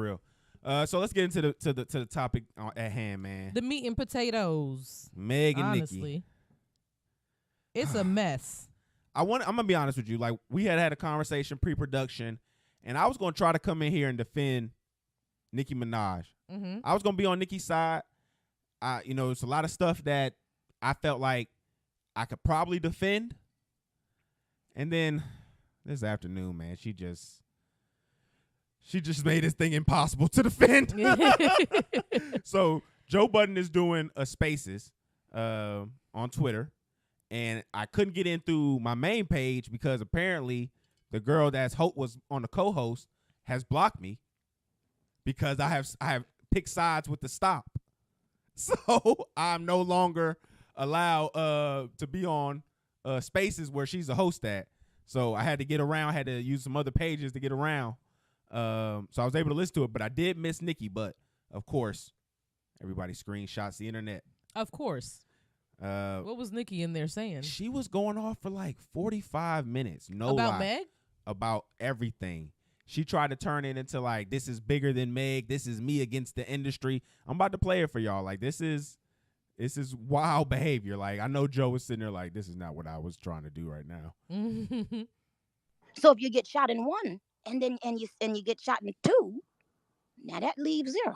real. So let's get into the topic at hand, man. The meat and potatoes. Meg and honestly, Nicki. It's a mess. I'm gonna be honest with you. Like, we had a conversation pre-production, and I was gonna try to come in here and defend Nicki Minaj. Mm-hmm. I was gonna be on Nicki's side. It's a lot of stuff that I felt like I could probably defend, and then this afternoon, man, she just made this thing impossible to defend. So Joe Budden is doing a Spaces on Twitter, and I couldn't get in through my main page because apparently the girl that's Hope was on the co-host has blocked me because I have picked sides with the stop. So I'm no longer allowed to be on Spaces where she's a host at. So I had to get around, had to use some other pages to get around. So I was able to listen to it, but I did miss Nicki. But of course, everybody screenshots the internet. Of course. What was Nicki in there saying? She was going off for like 45 minutes. No about lie. Meg? About everything. She tried to turn it into like, this is bigger than Meg. This is me against the industry. I'm about to play it for y'all. Like, this is wild behavior. Like, I know Joe was sitting there like, this is not what I was trying to do right now. So if you get shot in one, and then you get shot in two, now that leaves zero.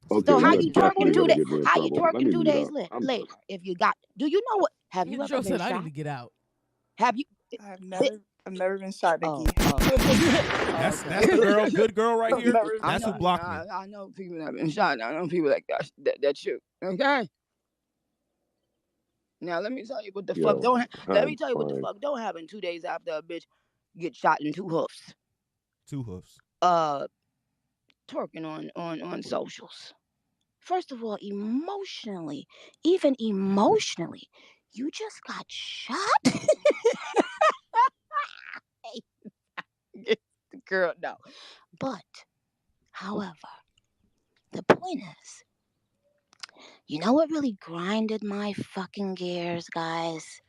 Okay, so how you definitely twerking 2 gonna days? get me in How you trouble. Let me twerking 2 mute days up. later? If you got, do you know what? Have you ever Joe been said shot? I need to get out. Have you? I've never been shot, Nicki. That's the girl, good girl right here. That's who blocked me. I know people that have been shot. I know people like that shoot. Okay. Now let me tell you what the fuck don't. Let me tell you what the fuck don't happen 2 days after a bitch get shot in 2 hoofs. 2 hoofs. Twerking on socials. First of all, even emotionally, you just got shot. Girl, no. But, however, the point is, you know what really grinded my fucking gears, guys?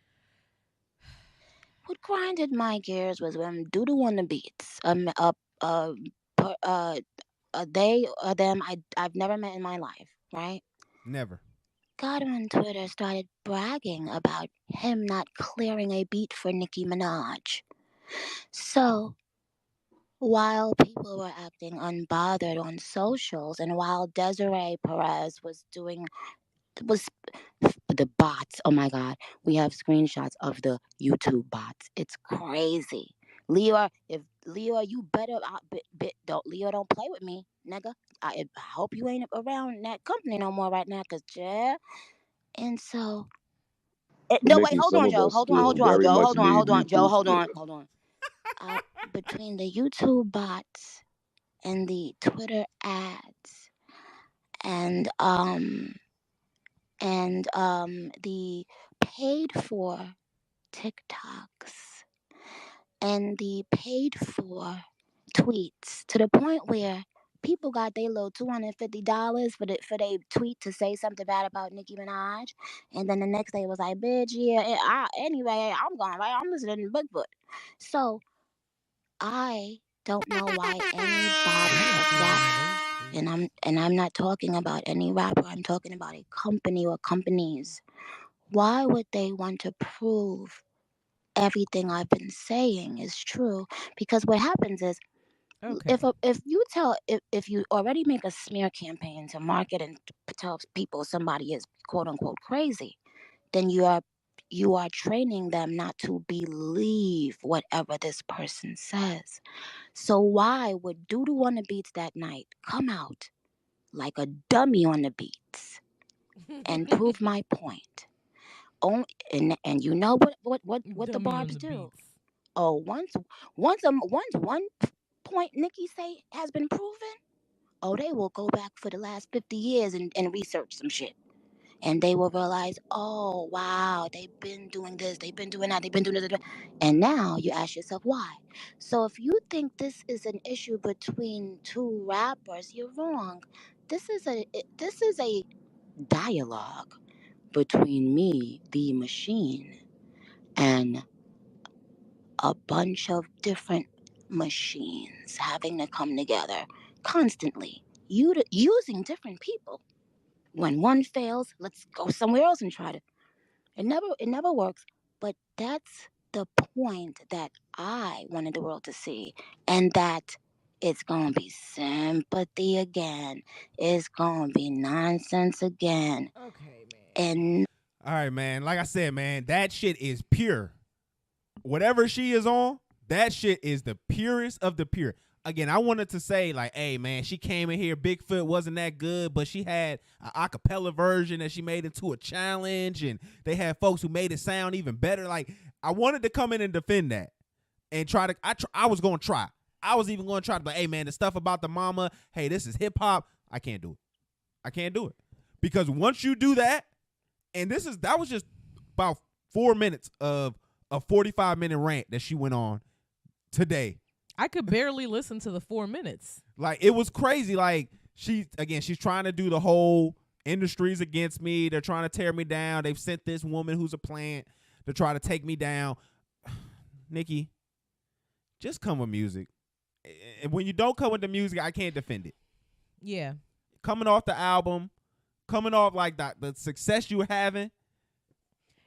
What grinded my gears was when Doodoo on the beats. They or them I've never met in my life, right? Never. Got on Twitter, started bragging about him not clearing a beat for Nicki Minaj. So, while people were acting unbothered on socials, and while Desiree Perez was the bots, oh my God, we have screenshots of the YouTube bots. It's crazy. Leo, you better Leo, don't play with me, nigga. I hope you ain't around that company no more right now, cause yeah. And so, no, wait, hold on, Joe. Hold on. Between the YouTube bots and the Twitter ads and the paid for TikToks and the paid for tweets, to the point where people got their little $250 for their tweet to say something bad about Nicki Minaj, and then the next day it was like, bitch, yeah, anyway, I'm going, right? I'm listening to Bigfoot. So I don't know why anybody of that, and I'm not talking about any rapper, I'm talking about a company or companies. Why would they want to prove everything I've been saying is true? Because what happens is, if you already make a smear campaign to market and tell people somebody is quote unquote crazy, then you are training them not to believe whatever this person says. So why would Doodoo on the beats that night come out like a dummy on the beats and prove my point? Oh, and you know what the barbs do? Oh, once one point Nicki say has been proven, oh, they will go back for the last 50 years and research some shit. And they will realize, oh, wow, they've been doing this, they've been doing that, they've been doing this. And now you ask yourself why. So if you think this is an issue between 2 rappers, you're wrong. This is a dialogue between me, the machine, and a bunch of different machines having to come together constantly. Using different people. When one fails, let's go somewhere else and try to. It never works. But that's the point that I wanted the world to see, and that it's gonna be sympathy again. It's gonna be nonsense again. Okay, man. And All right, man. Like I said, man, that shit is pure. Whatever she is on, that shit is the purest of the pure. Again, I wanted to say, like, hey, man, she came in here, Bigfoot wasn't that good, but she had an acapella version that she made into a challenge, and they had folks who made it sound even better. Like, I wanted to come in and defend that and try to, I was going to try. I was even going to try to be like, hey, man, the stuff about the mama, hey, this is hip hop. I can't do it. I can't do it. Because once you do that, and that was just about 4 minutes of a 45-minute rant that she went on today. I could barely listen to the 4 minutes. Like, it was crazy. Like, she's trying to do the whole industry's against me. They're trying to tear me down. They've sent this woman who's a plant to try to take me down. Nicki, just come with music. And when you don't come with the music, I can't defend it. Yeah. Coming off the album, coming off like the success you were having.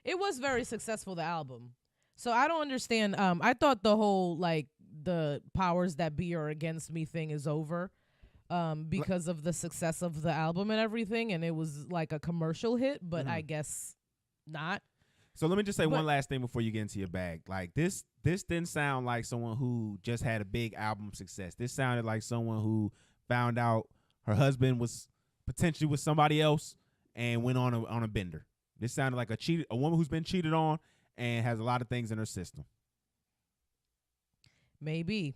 It was very successful, the album. So I don't understand. I thought the whole, like, the powers that be are against me thing is over because of the success of the album and everything, and it was like a commercial hit, but I guess not. So let me just say one last thing before you get into your bag. Like, this didn't sound like someone who just had a big album success. This sounded like someone who found out her husband was potentially with somebody else and went on a bender. This sounded like a woman who's been cheated on and has a lot of things in her system. Maybe,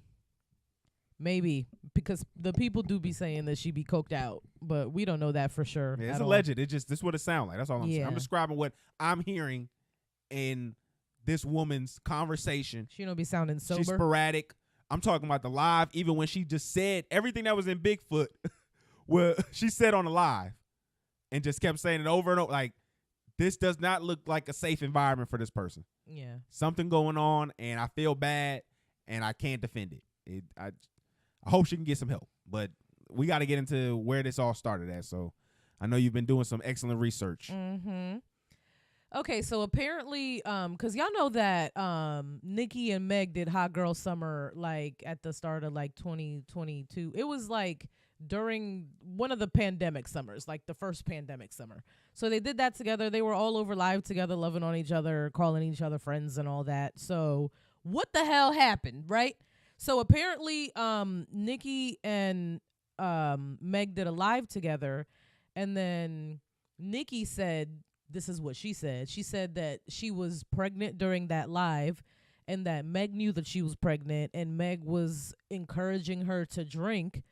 because the people do be saying that she be coked out, but we don't know that for sure. Yeah, it's alleged. This is what it sounds like. That's all I'm saying. I'm Yeah. describing what I'm hearing in this woman's conversation. She don't be sounding sober. She's sporadic. I'm talking about the live, even when she just said everything that was in Bigfoot, well, she said on the live and just kept saying it over and over. Like, this does not look like a safe environment for this person. Yeah. Something going on, and I feel bad, and I can't defend it. I hope she can get some help, but we got to get into where this all started at. So I know you've been doing some excellent research. Mm-hmm. Okay, so apparently, because y'all know that Nicki and Meg did Hot Girl Summer, like, at the start of, like, 2022. It was, like, during one of the pandemic summers, like the first pandemic summer. So they did that together. They were all over live together, loving on each other, calling each other friends and all that. So what the hell happened, right? So apparently Nicki and Meg did a live together, and then Nicki said, this is what she said. She said that she was pregnant during that live, and that Meg knew that she was pregnant, and Meg was encouraging her to drink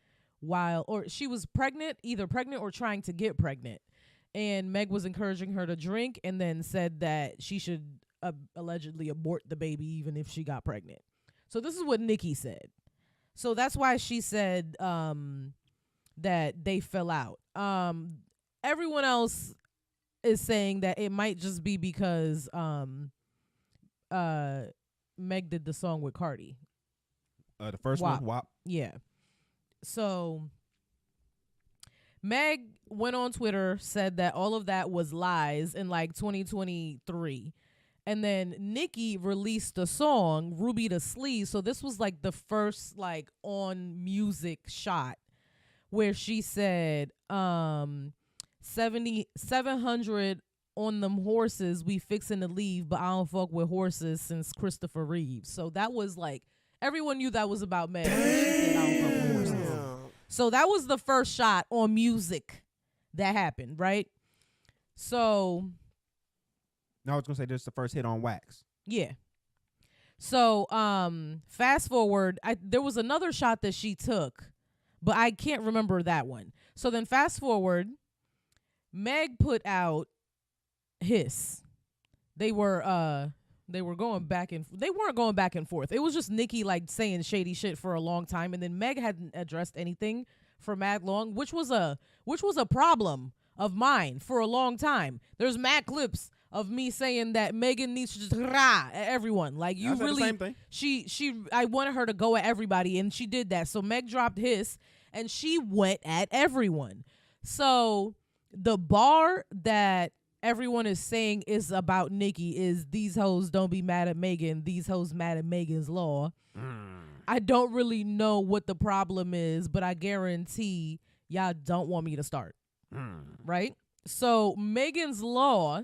or she was pregnant, either pregnant or trying to get pregnant. And Meg was encouraging her to drink, and then said that she should allegedly abort the baby even if she got pregnant. So this is what Nicki said. So that's why she said that they fell out. Everyone else is saying that it might just be because Meg did the song with Cardi. The first WAP. one, WAP. Yeah. So Meg went on Twitter, said that all of that was lies in like 2023. And then Nicki released a song, Ruby to Sleeve. So this was like the first like on music shot where she said 700 on them horses, we fixing to leave, but I don't fuck with horses since Christopher Reeves. So that was like, everyone knew that was about Meg. She said, I don't fuck with horses. So that was the first shot on music that happened, right? So No, I was gonna say this is the first hit on wax. yeah. So fast forward, there was another shot that she took, but I can't remember that one. So then fast forward, Meg put out Hiss. They were going back and they weren't going back and forth. It was just Nicki like saying shady shit for a long time, and then Meg hadn't addressed anything for mad long, which was a problem of mine for a long time. There's mad clips of me saying that Megan needs to just rah at everyone. Like, you really, the same thing. I wanted her to go at everybody, and she did that. So Meg dropped Hiss, and she went at everyone. So the bar that everyone is saying is about Nicki is these hoes don't be mad at Megan, these hoes mad at Megan's Law. I don't really know what the problem is, but I guarantee y'all don't want me to start. Right? So Megan's Law,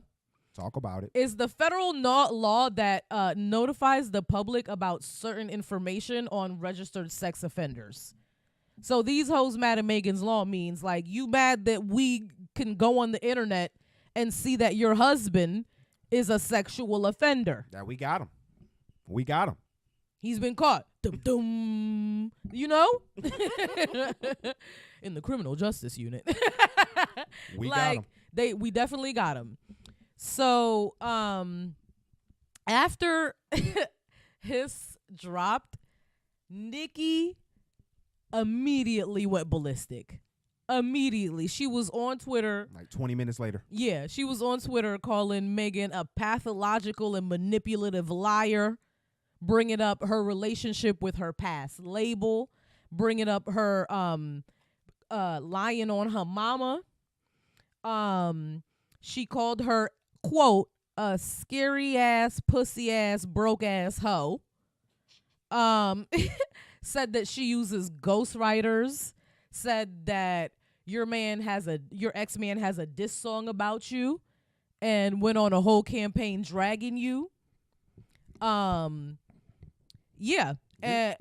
talk about it, is the federal law that notifies the public about certain information on registered sex offenders. So these hoes mad at Megan's Law means like you mad that we can go on the internet and see that your husband is a sexual offender. That we got him. We got him. He's been caught. Dum, dum. You know? In the criminal justice unit. We got him. We definitely got him. So, after his dropped, Nicki immediately went ballistic. Immediately. She was on Twitter. Like 20 minutes later. Yeah, she was on Twitter calling Megan a pathological and manipulative liar, bringing up her relationship with her past label, bringing up her lying on her mama. She called her, quote, a scary ass, pussy ass, broke ass hoe. Said that she uses ghostwriters. Said that your ex-man has a diss song about you, and went on a whole campaign dragging you. Yeah, and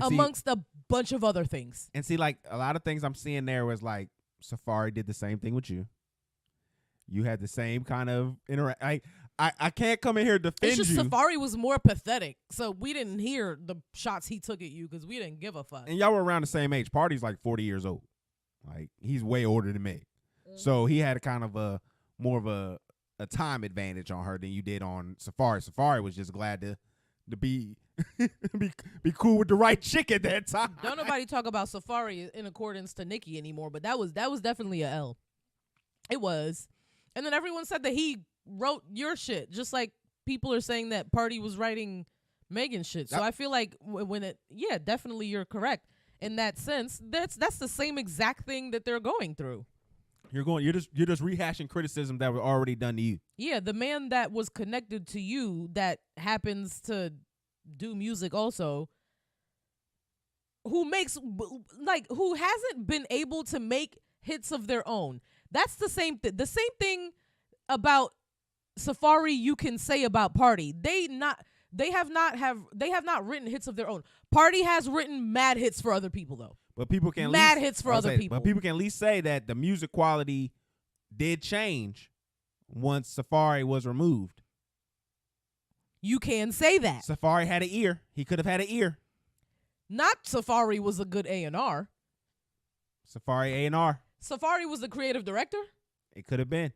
amongst a bunch of other things. And see, like a lot of things I'm seeing there was like Safari did the same thing with you. You had the same kind of I can't come in here defend it's just you. Safari was more pathetic, so we didn't hear the shots he took at you because we didn't give a fuck. And y'all were around the same age. Party's like 40 years old. Like he's way older than me, so he had a kind of a more of a time advantage on her than you did on Safari. Safari was just glad to be be cool with the right chick at that time. Don't nobody talk about Safari in accordance to Nicki anymore, but that was definitely a L. It was. And then everyone said that he wrote your shit, just like people are saying that Party was writing Megan's shit. So I feel like definitely you're correct in that sense. That's the same exact thing that they're going through. You're just rehashing criticism that was already done to you. Yeah, the man that was connected to you that happens to do music also, who hasn't been able to make hits of their own. That's the same thing. The same thing about Safari you can say about Party. They have not written hits of their own. Party has written mad hits for other people though. But people can hits for other people. But people can at least say that the music quality did change once Safari was removed. You can say that. Safari had an ear. He could have had an ear. Not Safari was a good A&R. Safari A&R. Safari was the creative director? It could have been.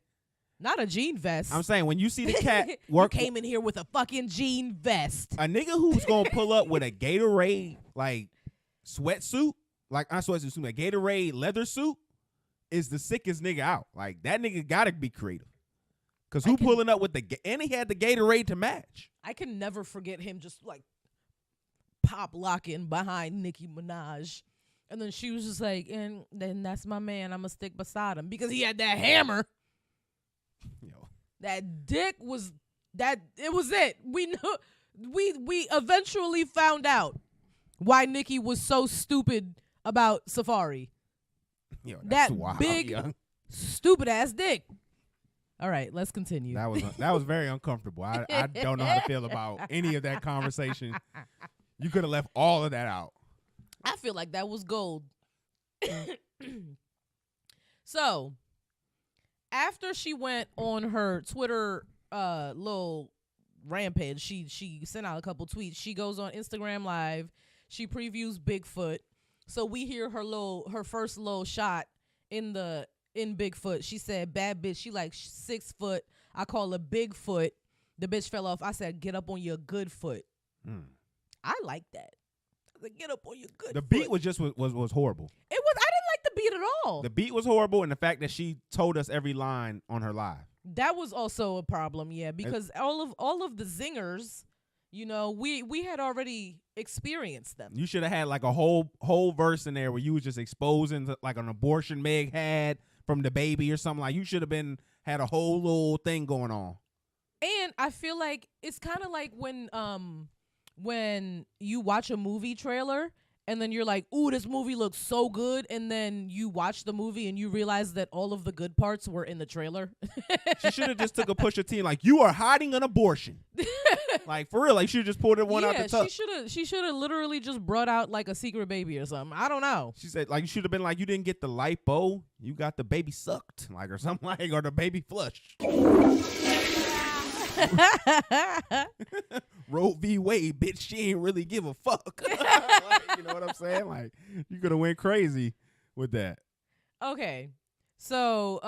Not a jean vest. I'm saying when you see the cat work. You came in here with a fucking jean vest. A nigga who's going to pull up with a Gatorade, like, sweatsuit, like, not sweatsuit, a Gatorade leather suit, is the sickest nigga out. Like, that nigga got to be creative. Because who pulling up with and he had the Gatorade to match. I can never forget him just, like, pop locking behind Nicki Minaj. And then she was just like, and then that's my man. I'm going to stick beside him. Because he had that hammer. Yo. That dick was, it was it. We knew, we eventually found out why Nicki was so stupid about Safari. Yo, that's that wild, big, stupid ass dick. All right, let's continue. That was very uncomfortable. I don't know how to feel about any of that conversation. You could have left all of that out. I feel like that was gold. So, after she went on her Twitter little rampage, she sent out a couple tweets. She goes on Instagram Live. She previews Bigfoot. So we hear her first little shot in Bigfoot. She said, "Bad bitch." She like 6 foot. I call her Bigfoot. The bitch fell off. I said, "Get up on your good foot." I like that. I said, "Get up on your good foot." The beat was just was horrible. It was. I didn't like the beat at all. The beat was horrible, and the fact that she told us every line on her live. That was also a problem, yeah, because all of the zingers You know, we had already experienced them. You should have had like a whole verse in there where you was just exposing like an abortion Meg had from the baby or something. Like you should have had a whole little thing going on. And I feel like it's kind of like when you watch a movie trailer and then you're like, ooh, this movie looks so good. And then you watch the movie and you realize that all of the good parts were in the trailer. She should have just took a Pusha T like, you are hiding an abortion. Like, for real. Like, she just pulled one out the tuck. She should have literally just brought out like a secret baby or something. I don't know. She said, like, you should have been like, you didn't get the lipo. You got the baby sucked. Like, or something like, or the baby flushed. Roe v. Wade, bitch, she ain't really give a fuck. Like, you know what I'm saying? Like, you could have went crazy with that. Okay. So,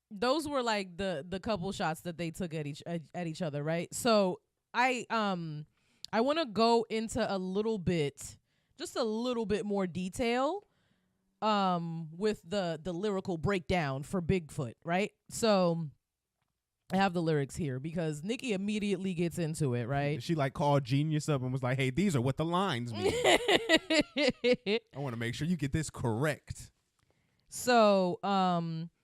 those were like the couple shots that they took at each other, right? So I want to go into a little bit more detail with the lyrical breakdown for Bigfoot, right? So I have the lyrics here because Nicki immediately gets into it, right? She like called Genius up and was like, hey, these are what the lines mean. I want to make sure you get this correct. So,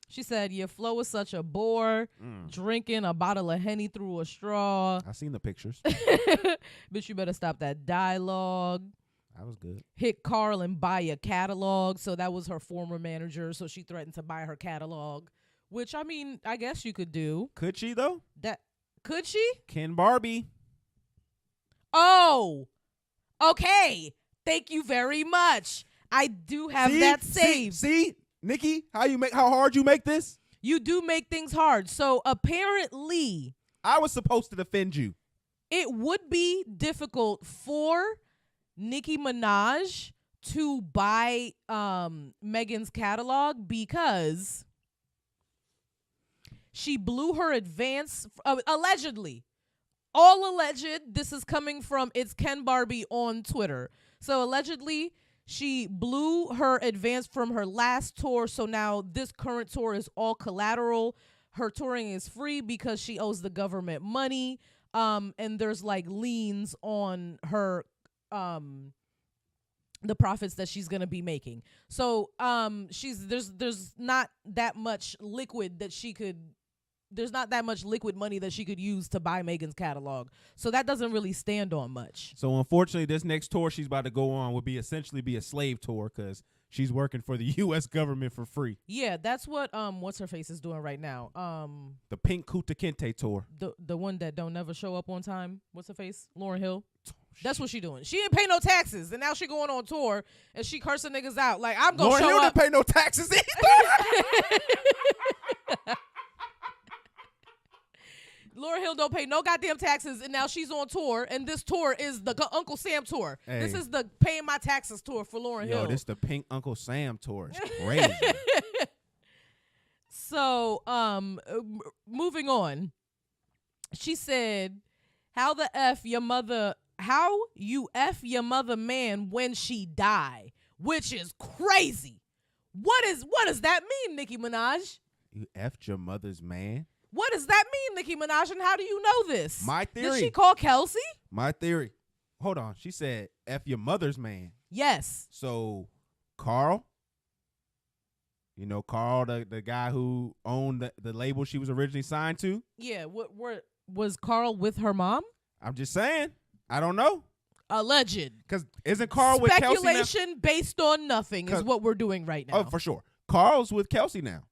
she said, your flow is such a bore, drinking a bottle of Henny through a straw. I seen the pictures. Bitch, you better stop that dialogue. That was good. Hit Carl and buy a catalog. So that was her former manager. So she threatened to buy her catalog, which, I mean, I guess you could do. Could she, though? Could she? Ken Barbie. Oh, okay. Thank you very much. I do have that saved. See? Nicki, how hard you make this? You do make things hard. So apparently, I was supposed to defend you. It would be difficult for Nicki Minaj to buy Megan's catalog because she blew her advance allegedly. All alleged. This is coming from It's Ken Barbie on Twitter. So allegedly, she blew her advance from her last tour, so now this current tour is all collateral. Her touring is free because she owes the government money, and there's like liens on her, the profits that she's gonna be making. So there's not that much liquid that she could. There's not that much liquid money that she could use to buy Megan's catalog. So that doesn't really stand on much. So unfortunately, this next tour she's about to go on would essentially be a slave tour because she's working for the U.S. government for free. Yeah, that's what what's her face is doing right now. The Pink Kunta Kinte tour. The one that don't never show up on time. What's her face? Lauryn Hill. That's what she doing. She didn't pay no taxes, and now she going on tour and she cursing niggas out. Like, I'm gonna show Lauryn Hill up. didn't pay no taxes either. Lauryn Hill don't pay no goddamn taxes, and now she's on tour, and this tour is the Uncle Sam tour. Hey. This is the paying my taxes tour for Lauryn Hill. Yo, this the Pink Uncle Sam tour. It's crazy. So, moving on. She said, how you F your mother man when she die, which is crazy. What does that mean, Nicki Minaj? You effed your mother's man? What does that mean, Nicki Minaj, and how do you know this? My theory. Did she call Kelsey? My theory. Hold on. She said, F your mother's man. Yes. So, Carl, you know, Carl, the guy who owned the label she was originally signed to? Yeah. What was Carl with her mom? I'm just saying. I don't know. Alleged. Because isn't Carl with Kelsey now? Speculation based on nothing is what we're doing right now. Oh, for sure. Carl's with Kelsey now.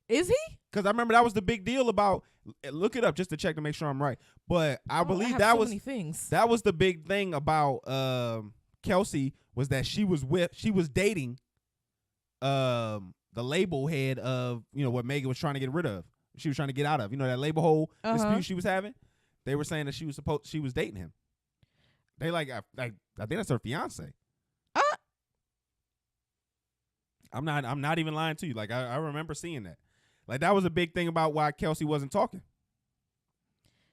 Is he? Because I remember that was the big deal about, look it up just to check to make sure I'm right. But I believe that was the big thing about Kelsey was that she was dating the label head of, you know, what Megan was trying to get rid of. She was trying to get out of. You know, that label whole dispute she was having? They were saying that she was dating him. They I think that's her fiance. I'm not even lying to you. Like I remember seeing that. Like that was a big thing about why Kelsey wasn't talking.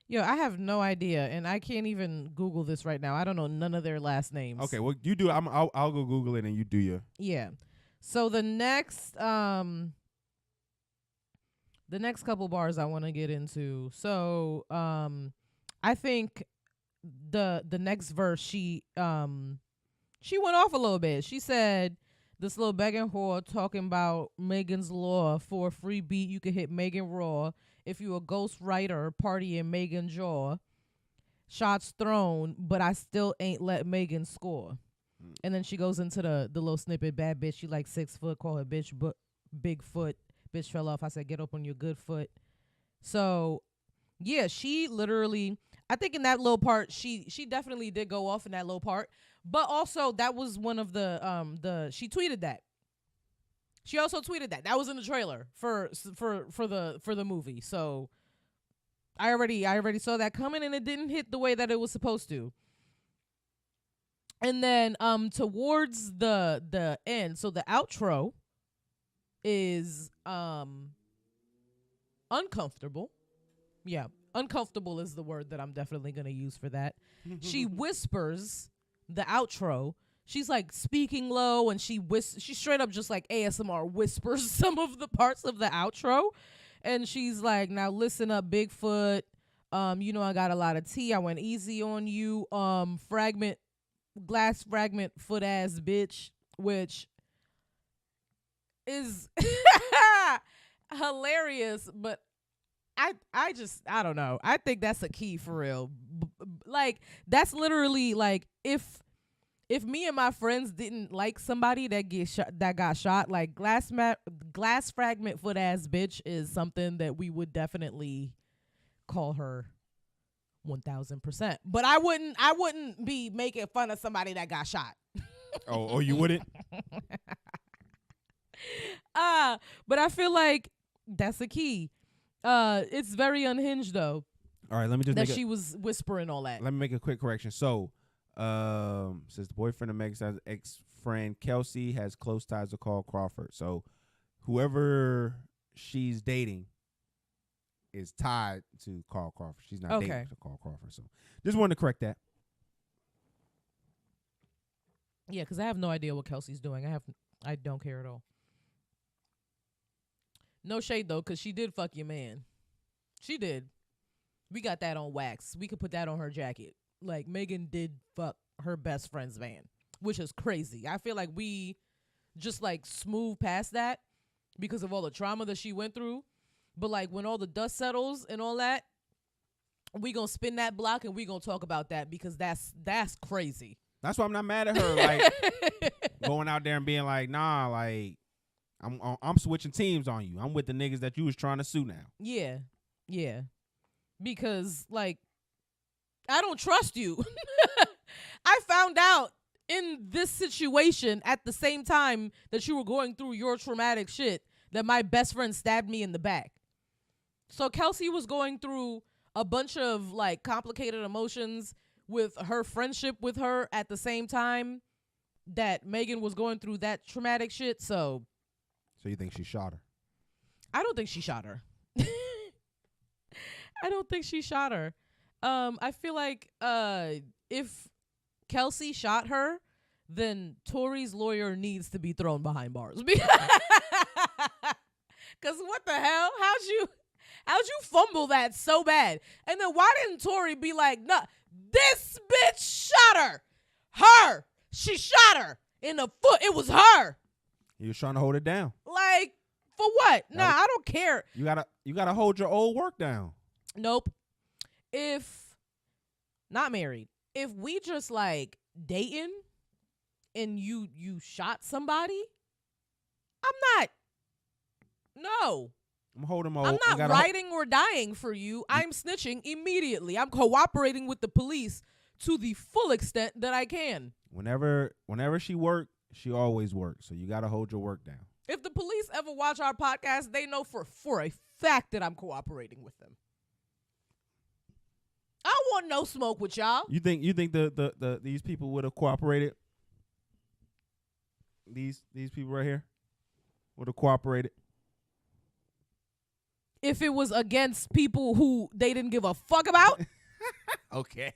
Yo, I have no idea, and I can't even Google this right now. I don't know none of their last names. Okay, well you do. I'll go Google it and you do your. Yeah. So the next couple bars I want to get into. So I think the next verse she went off a little bit. She said, this little begging whore talking about Megan's Law. For a free beat, you can hit Megan Raw. If you a ghost writer, party in Megan Jaw. Shots thrown, but I still ain't let Megan score. And then she goes into the little snippet. Bad bitch, she like 6 foot. Call her bitch, but Bigfoot. Bitch fell off. I said, get up on your good foot. So, yeah, she literally, I think in that little part, she definitely did go off in that little part. But also, that was one of the she tweeted that. She also tweeted that. That was in the trailer for the movie. So I already saw that coming, and it didn't hit the way that it was supposed to. And then towards the end, so the outro is uncomfortable. Yeah, uncomfortable is the word that I'm definitely going to use for that. She whispers the outro. She's like speaking low, and she straight up just like ASMR whispers some of the parts of the outro. And she's like, now listen up, Bigfoot. You know I got a lot of tea. I went easy on you. Glass fragment foot ass bitch, which is hilarious, but I don't know. I think that's a key for real. Like, that's literally like if me and my friends didn't like somebody that got shot, like glass fragment foot ass bitch is something that we would definitely call her 1000%. But I wouldn't be making fun of somebody that got shot. Oh, you wouldn't? But I feel like that's the key. It's very unhinged though. All right, let me just that she was whispering all that. Let me make a quick correction. So, says the boyfriend of Meg's ex-friend Kelsey has close ties to Carl Crawford. So, whoever she's dating is tied to Carl Crawford. She's not dating to Carl Crawford. So, just wanted to correct that. Yeah, because I have no idea what Kelsey's doing. I don't care at all. No shade though, because she did fuck your man. She did. We got that on wax. We could put that on her jacket. Like, Megan did fuck her best friend's man, which is crazy. I feel like we just like smooth past that because of all the trauma that she went through. But like when all the dust settles and all that, we gonna spin that block and we gonna talk about that because that's crazy. That's why I'm not mad at her. Like going out there and being like, nah, like I'm switching teams on you. I'm with the niggas that you was trying to sue now. Yeah. Yeah. Because like I don't trust you. I found out in this situation at the same time that you were going through your traumatic shit that my best friend stabbed me in the back. So Kelsey was going through a bunch of like complicated emotions with her friendship with her at the same time that Megan was going through that traumatic shit. So you think she shot her? I don't think she shot her. I don't think she shot her. I feel like if Kelsey shot her, then Tori's lawyer needs to be thrown behind bars. Because what the hell? How'd you fumble that so bad? And then why didn't Tori be like, nah, this bitch shot her. Her. She shot her in the foot. It was her. He was trying to hold it down. Like, for what? Nah, I don't care. You gotta hold your old work down. Nope. If not married, if we just like dating and you shot somebody, I'm not. No. I'm holding my I'm not riding or dying for you. I'm snitching immediately. I'm cooperating with the police to the full extent that I can. Whenever she work, she always works. So you gotta hold your work down. If the police ever watch our podcast, they know for a fact that I'm cooperating with them. I don't want no smoke with y'all. You think the these people would have cooperated? These people right here would have cooperated if it was against people who they didn't give a fuck about? Okay.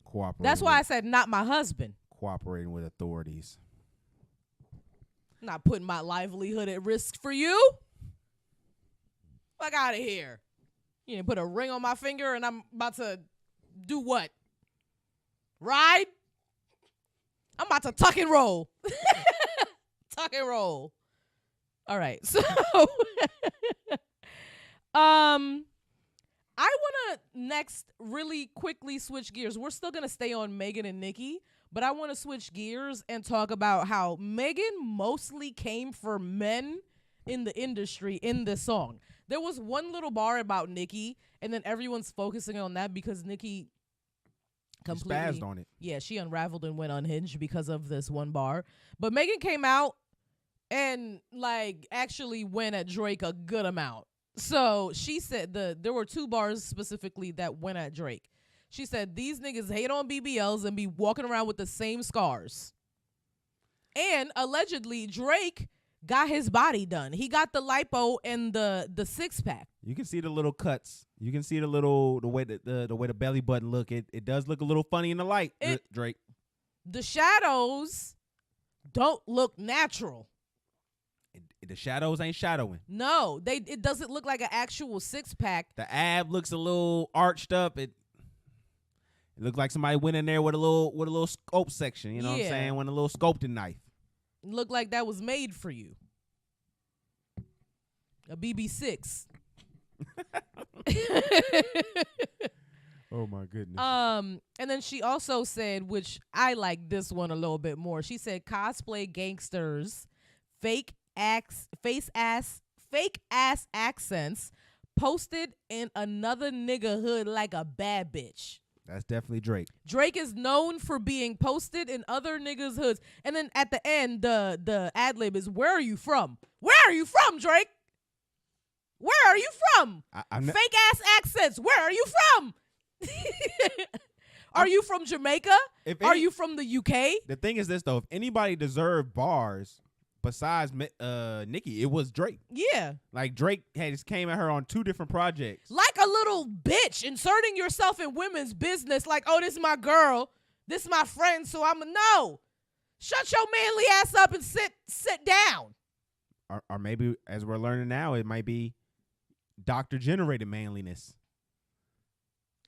Cooperating. That's why I said not my husband. Cooperating with authorities. Not putting my livelihood at risk for you. Fuck out of here. You didn't put a ring on my finger and I'm about to do what? Ride? I'm about to tuck and roll. Tuck and roll. All right. So I want to next really quickly switch gears. We're still going to stay on Megan and Nicki, but I want to switch gears and talk about how Megan mostly came for men in the industry in this song. There was one little bar about Nicki, and then everyone's focusing on that because Nicki completely spazzed on it. Yeah, she unraveled and went unhinged because of this one bar. But Megan came out and like actually went at Drake a good amount. So she said there were 2 bars specifically that went at Drake. She said these niggas hate on BBLs and be walking around with the same scars. And allegedly Drake got his body done. He got the lipo and the 6-pack. You can see the little cuts. You can see the way the belly button look. It does look a little funny in the light, Drake. The shadows don't look natural. The shadows ain't shadowing. No, it doesn't look like an actual 6-pack. The ab looks a little arched up. It looked like somebody went in there with a little scope section. You know what I'm saying? With a little sculpting knife. It looked like that was made for you. A BB6. Oh my goodness. And then she also said, which I like this one a little bit more. She said cosplay gangsters, fake ass accents, posted in another nigga hood like a bad bitch. That's definitely Drake. Drake is known for being posted in other niggas' hoods. And then at the end, the ad-lib is, where are you from? Where are you from, Drake? Where are you from? Fake ass accents. Where are you from? Are you from Jamaica? Are you from the UK? The thing is this, though. If anybody deserved bars besides Nicki, it was Drake. Yeah. Like, Drake just came at her on 2 different projects. Like a little bitch, inserting yourself in women's business. Like, oh, this is my girl. This is my friend, so I'm no. Shut your manly ass up and sit down. Or maybe, as we're learning now, it might be doctor-generated manliness.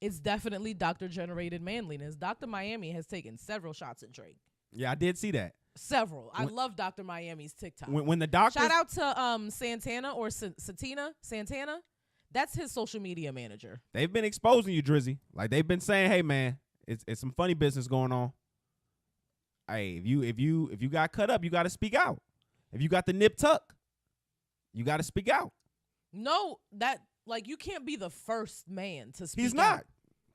It's definitely doctor-generated manliness. Dr. Miami has taken several shots at Drake. Yeah, I did see that. Several. I love Dr. Miami's TikTok. When the doctor... Shout out to Santana or Santana. That's his social media manager. They've been exposing you, Drizzy. Like, they've been saying, hey, man, it's some funny business going on. Hey, if you got cut up, you got to speak out. If you got the nip tuck, you got to speak out. No, like, you can't be the first man to speak out. He's not.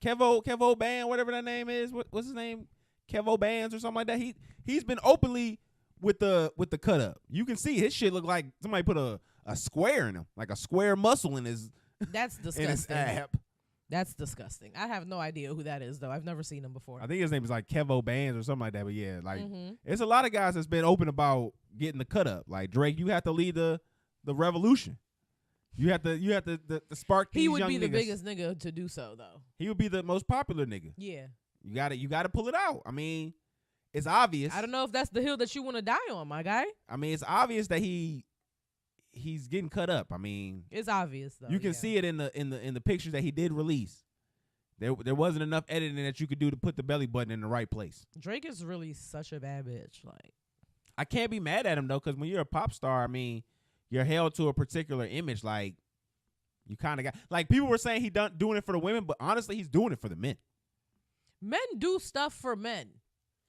Kevo Band, whatever that name is. What's his name? Kevo Bands or something like that. He's been openly with the cut up. You can see his shit look like somebody put a square in him, like a square muscle in his. That's disgusting. In his ab. That's disgusting. I have no idea who that is though. I've never seen him before. I think his name is like Kevo Bands or something like that. But yeah, like it's a lot of guys that's been open about getting the cut up. Like Drake, you have to lead the revolution. You have to spark these young niggas. He would be the biggest nigga to do so though. He would be the most popular nigga. Yeah. You gotta pull it out. I mean, it's obvious. I don't know if that's the hill that you want to die on, my guy. I mean, it's obvious that he's getting cut up. I mean, it's obvious though. You can see it in the pictures that he did release. There wasn't enough editing that you could do to put the belly button in the right place. Drake is really such a bad bitch. Like, I can't be mad at him though, because when you're a pop star, I mean, you're held to a particular image. Like, you kind of got, like, people were saying he doing it for the women, but honestly, he's doing it for the men. Men do stuff for men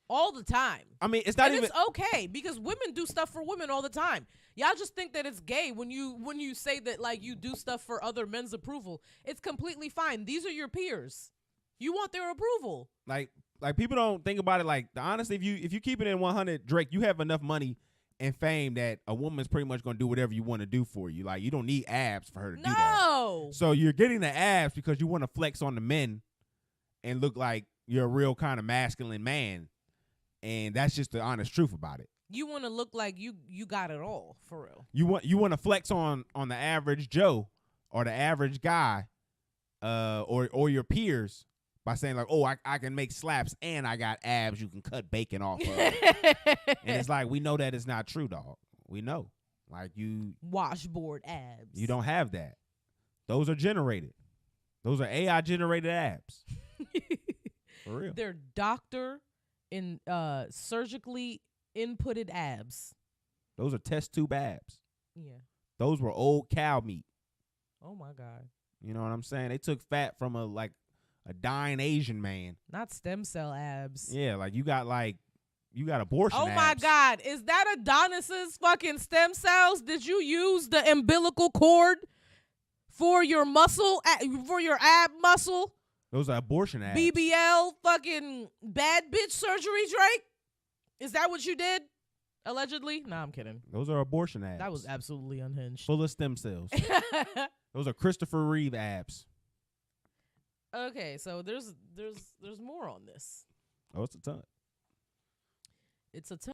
all the time. I mean, it's not even. It's okay because women do stuff for women all the time. Y'all just think that it's gay when you say that, like, you do stuff for other men's approval. It's completely fine. These are your peers. You want their approval. Like people don't think about it. Like, honestly, if you keep it in 100, Drake, you have enough money and fame that a woman's pretty much gonna do whatever you want to do for you. Like, you don't need abs for her to do that. No. So you're getting the abs because you want to flex on the men and look like you're a real kind of masculine man, and that's just the honest truth about it. You want to look like you got it all, for real. You want to flex on the average Joe or the average guy, or your peers by saying like, oh, I can make slaps and I got abs you can cut bacon off of. And it's like, we know that it's not true, dog. We know, like, you washboard abs. You don't have that. Those are generated. Those are AI generated abs. For real. They're doctor in surgically inputted abs. Those are test tube abs. Yeah. Those were old cow meat. Oh my God. You know what I'm saying? They took fat from a dying Asian man. Not stem cell abs. Yeah, you got abortion Oh my abs. God. Is that Adonis's fucking stem cells? Did you use the umbilical cord for your muscle, for your ab muscle? Those are abortion abs. BBL fucking bad bitch surgery, Drake? Is that what you did? Allegedly? Nah, I'm kidding. Those are abortion abs. That was absolutely unhinged. full of stem cells. Those are Christopher Reeve abs. Okay, so there's more on this. Oh, it's a ton. It's a ton.